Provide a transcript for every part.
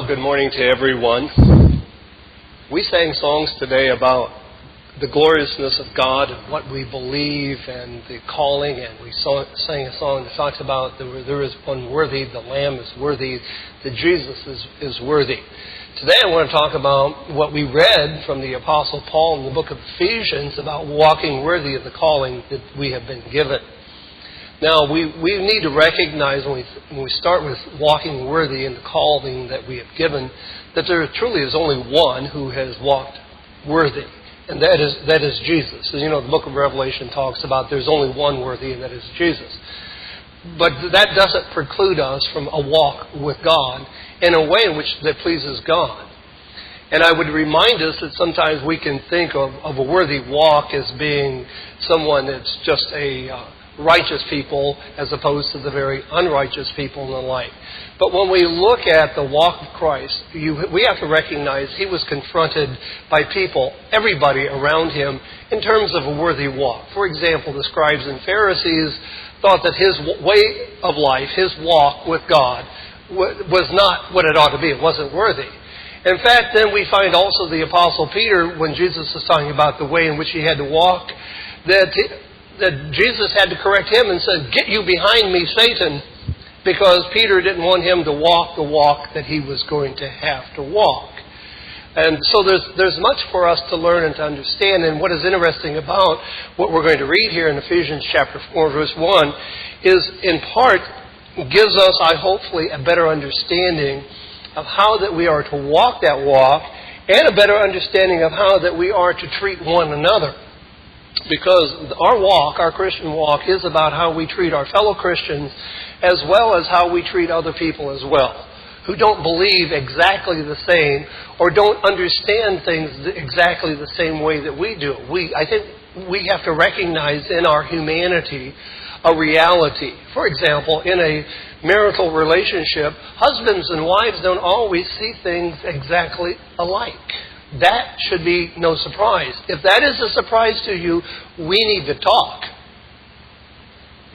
Well, good morning to everyone. We sang songs today about the gloriousness of God and what we believe and the calling, and we sang a song that talks about there is one worthy, the Lamb is worthy, that Jesus is worthy. Today I want to talk about what we read from the Apostle Paul in the book of Ephesians about walking worthy of the calling that we have been given. Now, we need to recognize when we start with walking worthy in the calling that we have given, that there truly is only one who has walked worthy, and that is Jesus. As you know, the book of Revelation talks about there's only one worthy, and that is Jesus. But that doesn't preclude us from a walk with God in a way in which that pleases God. And I would remind us that sometimes we can think of a worthy walk as being someone that's just a righteous people as opposed to the very unrighteous people and the like. But when we look at the walk of Christ, we have to recognize he was confronted by people, everybody around him, in terms of a worthy walk. For example, the scribes and Pharisees thought that his way of life, his walk with God, was not what it ought to be. It wasn't worthy. In fact, then we find also the Apostle Peter, when Jesus was talking about the way in which he had to walk, that Jesus had to correct him and said, "Get you behind me, Satan," because Peter didn't want him to walk the walk that he was going to have to walk. And so there's much for us to learn and to understand. And what is interesting about what we're going to read here in Ephesians chapter 4, verse 1, is in part gives us, hopefully, a better understanding of how that we are to walk that walk, and a better understanding of how that we are to treat one another. Because our walk, our Christian walk, is about how we treat our fellow Christians as well as how we treat other people as well, who don't believe exactly the same or don't understand things exactly the same way that we do. I think we have to recognize in our humanity a reality. For example, in a marital relationship, husbands and wives don't always see things exactly alike. That should be no surprise. If that is a surprise to you, we need to talk.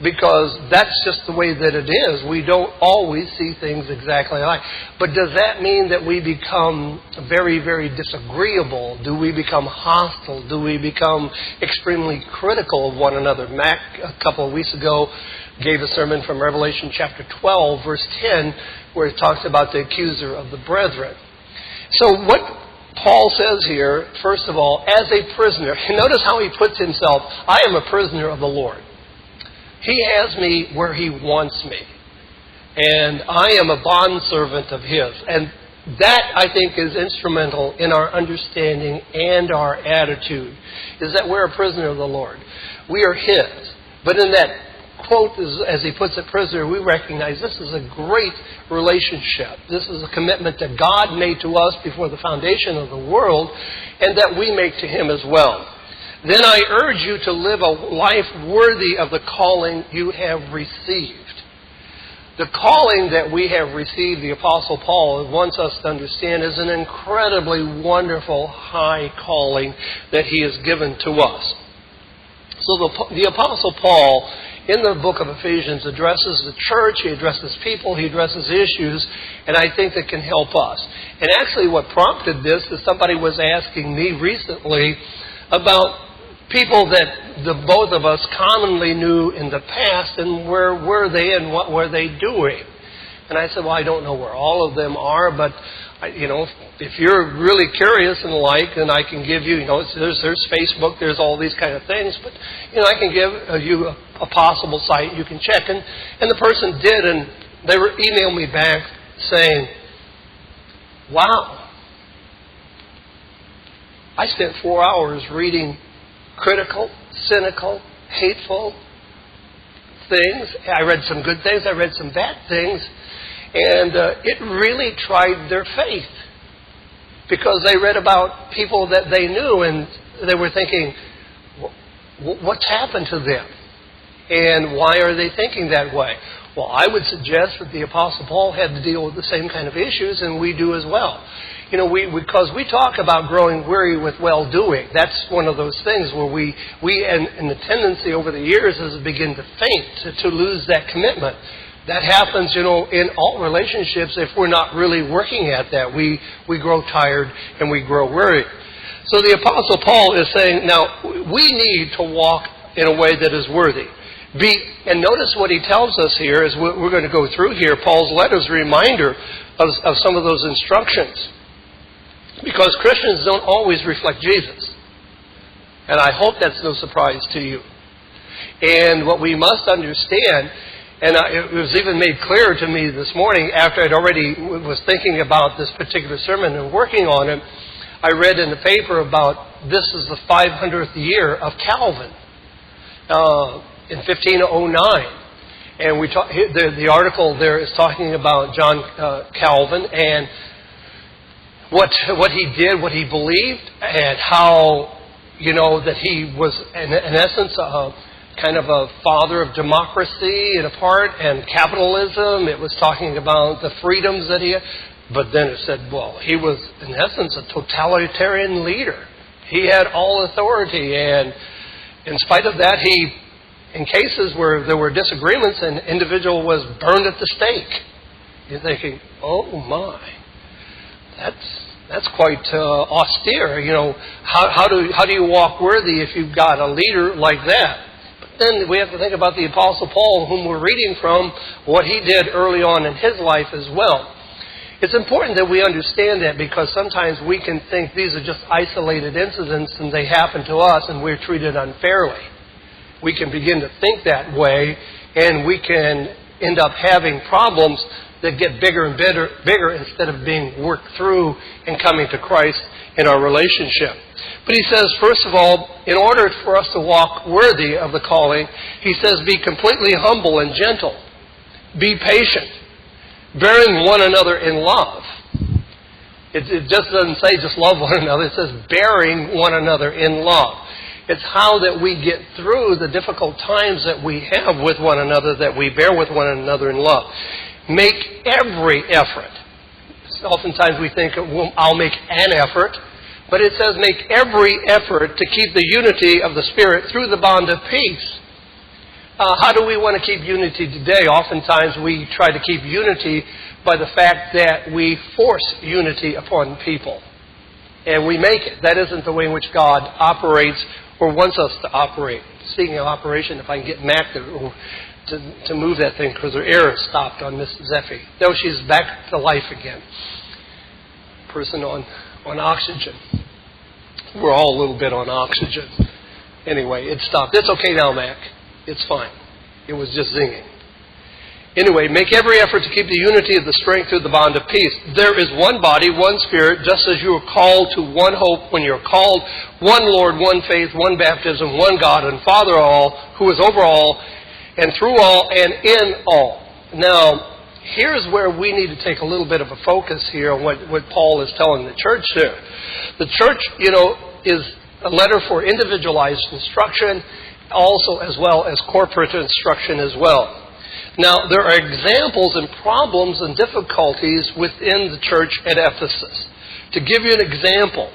Because that's just the way that it is. We don't always see things exactly alike. But does that mean that we become very, very disagreeable? Do we become hostile? Do we become extremely critical of one another? Mac, a couple of weeks ago, gave a sermon from Revelation chapter 12, verse 10, where it talks about the accuser of the brethren. So what Paul says here, first of all, as a prisoner, notice how he puts himself, I am a prisoner of the Lord. He has me where he wants me. And I am a bondservant of his. And that, I think, is instrumental in our understanding and our attitude, is that we're a prisoner of the Lord. We are his. But in that quote, as he puts it, prisoner, we recognize this is a great relationship. This is a commitment that God made to us before the foundation of the world, and that we make to him as well. Then I urge you to live a life worthy of the calling you have received. The calling that we have received, the Apostle Paul wants us to understand, is an incredibly wonderful high calling that he has given to us. So the Apostle Paul, in the book of Ephesians, addresses the church, he addresses people, he addresses issues, and I think that can help us. And actually what prompted this is somebody was asking me recently about people that the both of us commonly knew in the past, and where were they and what were they doing? And I said, well, I don't know where all of them are, but if you're really curious and like, then I can give you, there's Facebook, there's all these kind of things, but, I can give you a possible site you can check. And the person did, and they emailed me back saying, wow, I spent 4 hours reading critical, cynical, hateful things. I read some good things, I read some bad things. And it really tried their faith, because they read about people that they knew and they were thinking, what's happened to them? And why are they thinking that way? Well, I would suggest that the Apostle Paul had to deal with the same kind of issues, and we do as well. Because we talk about growing weary with well-doing. That's one of those things where we and the tendency over the years is to begin to faint, to lose that commitment. That happens, in all relationships if we're not really working at that. We grow tired and we grow weary. So the Apostle Paul is saying, now, we need to walk in a way that is worthy. And notice what he tells us here, as we're going to go through here. Paul's letter is a reminder of some of those instructions. Because Christians don't always reflect Jesus. And I hope that's no surprise to you. And what we must understand, and it was even made clear to me this morning after I'd already was thinking about this particular sermon and working on it, I read in the paper about this is the 500th year of Calvin in 1509. And the article there is talking about John Calvin and what he did, what he believed, and how, that he was, in essence, kind of a father of democracy in a part, and capitalism. It was talking about the freedoms that he had. But then it said, well, he was, in essence, a totalitarian leader. He had all authority, and in spite of that, in cases where there were disagreements, an individual was burned at the stake. You're thinking, oh my, that's quite austere. How do you walk worthy if you've got a leader like that? But then we have to think about the Apostle Paul, whom we're reading from, what he did early on in his life as well. It's important that we understand that, because sometimes we can think these are just isolated incidents and they happen to us and we're treated unfairly. We can begin to think that way, and we can end up having problems that get bigger and bigger instead of being worked through and coming to Christ in our relationship. But he says, first of all, in order for us to walk worthy of the calling, he says, be completely humble and gentle. Be patient, bearing one another in love. It just doesn't say just love one another. It says bearing one another in love. It's how that we get through the difficult times that we have with one another, that we bear with one another in love. Make every effort. Oftentimes we think, well, I'll make an effort. But it says make every effort to keep the unity of the Spirit through the bond of peace. How do we want to keep unity today? Oftentimes we try to keep unity by the fact that we force unity upon people. And we make it. That isn't the way in which God operates or wants us to operate. Speaking of operation, if I can get Mac to move that thing, because her air stopped on Miss Zeffie. No, she's back to life again. Person on oxygen. We're all a little bit on oxygen. Anyway, it stopped. It's okay now, Mac. It's fine. It was just zinging. Anyway, make every effort to keep the unity of the strength through the bond of peace. There is one body, one Spirit, just as you are called to one hope when you're called, one Lord, one faith, one baptism, one God and Father of all, who is over all, and through all, and in all. Now, here's where we need to take a little bit of a focus here on what Paul is telling the church here. The church, is a letter for individualized instruction, also as well as corporate instruction as well. Now, there are examples and problems and difficulties within the church at Ephesus. To give you an example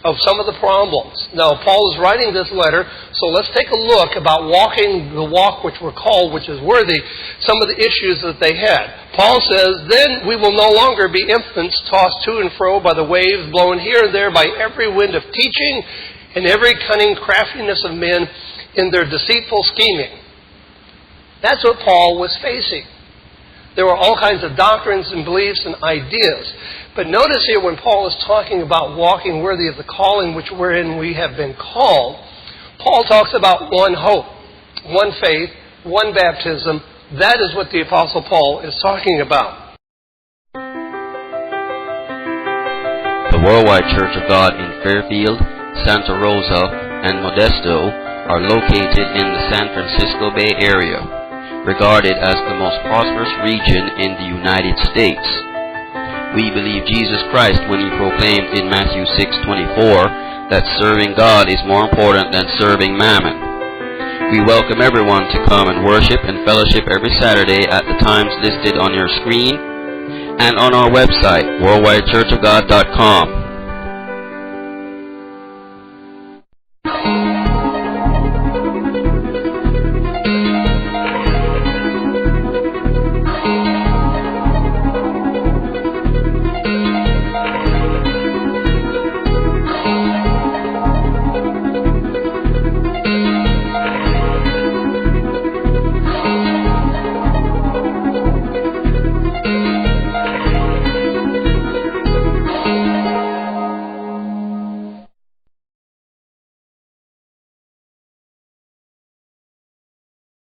of some of the problems. Now, Paul is writing this letter, so let's take a look about walking the walk which we're called, which is worthy, some of the issues that they had. Paul says, then we will no longer be infants tossed to and fro by the waves, blown here and there by every wind of teaching and every cunning craftiness of men in their deceitful scheming. That's what Paul was facing. There were all kinds of doctrines and beliefs and ideas. But notice here when Paul is talking about walking worthy of the calling which wherein we have been called, Paul talks about one hope, one faith, one baptism. That is what the Apostle Paul is talking about. The Worldwide Church of God in Fairfield, Santa Rosa, and Modesto are located in the San Francisco Bay Area, regarded as the most prosperous region in the United States. We believe Jesus Christ when he proclaimed in Matthew 6:24 that serving God is more important than serving mammon. We welcome everyone to come and worship and fellowship every Saturday at the times listed on your screen and on our website, worldwidechurchofgod.com.